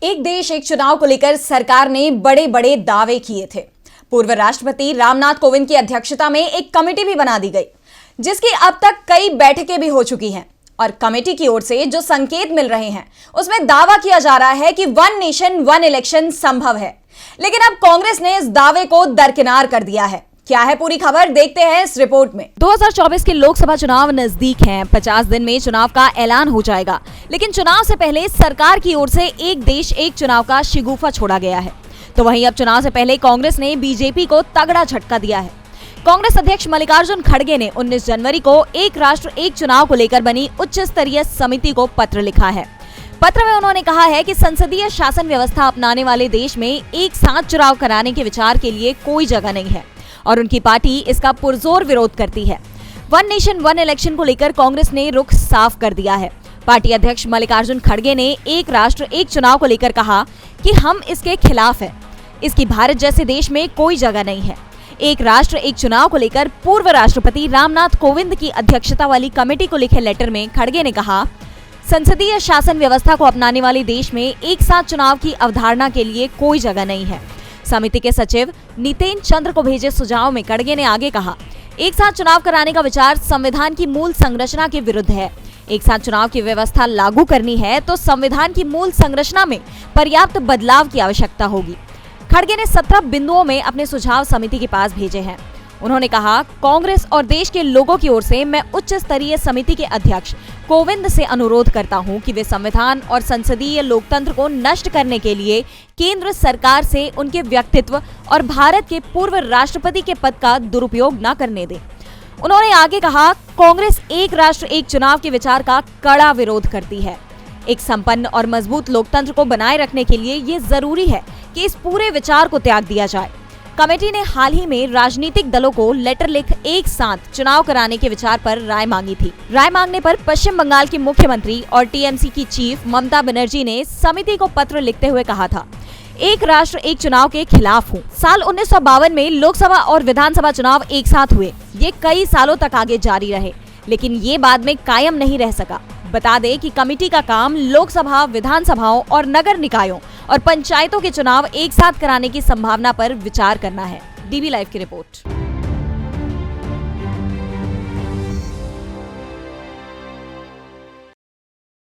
एक देश एक चुनाव को लेकर सरकार ने बड़े बड़े दावे किए थे। पूर्व राष्ट्रपति रामनाथ कोविंद की अध्यक्षता में एक कमेटी भी बना दी गई, जिसकी अब तक कई बैठकें भी हो चुकी हैं। और कमेटी की ओर से जो संकेत मिल रहे हैं, उसमें दावा किया जा रहा है कि वन नेशन वन इलेक्शन संभव है। लेकिन अब कांग्रेस ने इस दावे को दरकिनार कर दिया है। क्या है पूरी खबर, देखते हैं इस रिपोर्ट में। 2024 के लोकसभा चुनाव नजदीक हैं। 50 दिन में चुनाव का ऐलान हो जाएगा, लेकिन चुनाव से पहले सरकार की ओर से एक देश एक चुनाव का शिगुफा छोड़ा गया है। तो वहीं अब चुनाव से पहले कांग्रेस ने बीजेपी को तगड़ा झटका दिया है। कांग्रेस अध्यक्ष मल्लिकार्जुन खड़गे ने 19 जनवरी को एक राष्ट्र एक चुनाव को लेकर बनी उच्च स्तरीय समिति को पत्र लिखा है। पत्र में उन्होंने कहा है कि संसदीय शासन व्यवस्था अपनाने वाले देश में एक साथ चुनाव कराने के विचार के लिए कोई जगह नहीं है और उनकी पार्टी इसका पुरजोर विरोध करती है। वन नेशन वन इलेक्शन को लेकर कांग्रेस ने रुख साफ कर दिया है। पार्टी अध्यक्ष मल्लिकार्जुन खड़गे ने एक राष्ट्र एक चुनाव को लेकर कहा कि हम इसके खिलाफ हैं। इसकी भारत जैसे देश में कोई जगह नहीं है। एक राष्ट्र एक चुनाव को लेकर पूर्व राष्ट्रपति रामनाथ कोविंद की अध्यक्षता वाली कमेटी को लिखे लेटर में खड़गे ने कहा, संसदीय शासन व्यवस्था को अपनाने वाले देश में एक साथ चुनाव की अवधारणा के लिए कोई जगह नहीं है। समिति के सचिव नितेन चंद्र को भेजे सुझाव में खड़गे ने आगे कहा, एक साथ चुनाव कराने का विचार संविधान की मूल संरचना के विरुद्ध है। एक साथ चुनाव की व्यवस्था लागू करनी है तो संविधान की मूल संरचना में पर्याप्त बदलाव की आवश्यकता होगी। खड़गे ने 17 बिंदुओं में अपने सुझाव समिति के पास भेजे हैं। उन्होंने कहा, कांग्रेस और देश के लोगों की ओर से मैं उच्च स्तरीय समिति के अध्यक्ष कोविंद से अनुरोध करता हूं कि वे संविधान और संसदीय लोकतंत्र को नष्ट करने के लिए केंद्र सरकार से उनके व्यक्तित्व और भारत के पूर्व राष्ट्रपति के पद का दुरुपयोग न करने दें। उन्होंने आगे कहा, कांग्रेस एक राष्ट्र एक चुनाव के विचार का कड़ा विरोध करती है। एक संपन्न और मजबूत लोकतंत्र को बनाए रखने के लिए ये जरूरी है कि इस पूरे विचार को त्याग दिया जाए। कमेटी ने हाल ही में राजनीतिक दलों को लेटर लिख एक साथ चुनाव कराने के विचार पर राय मांगी थी। राय मांगने पर पश्चिम बंगाल की मुख्यमंत्री और टीएमसी की चीफ ममता बनर्जी ने समिति को पत्र लिखते हुए कहा था, एक राष्ट्र एक चुनाव के खिलाफ हूँ। साल 1952 में लोकसभा और विधानसभा चुनाव एक साथ हुए। ये कई सालों तक आगे जारी रहे, लेकिन ये बाद में कायम नहीं रह सका। बता दें कि कमेटी का काम लोकसभा, विधानसभाओं और नगर निकायों और पंचायतों के चुनाव एक साथ कराने की संभावना पर विचार करना है। डीबी लाइव की रिपोर्ट।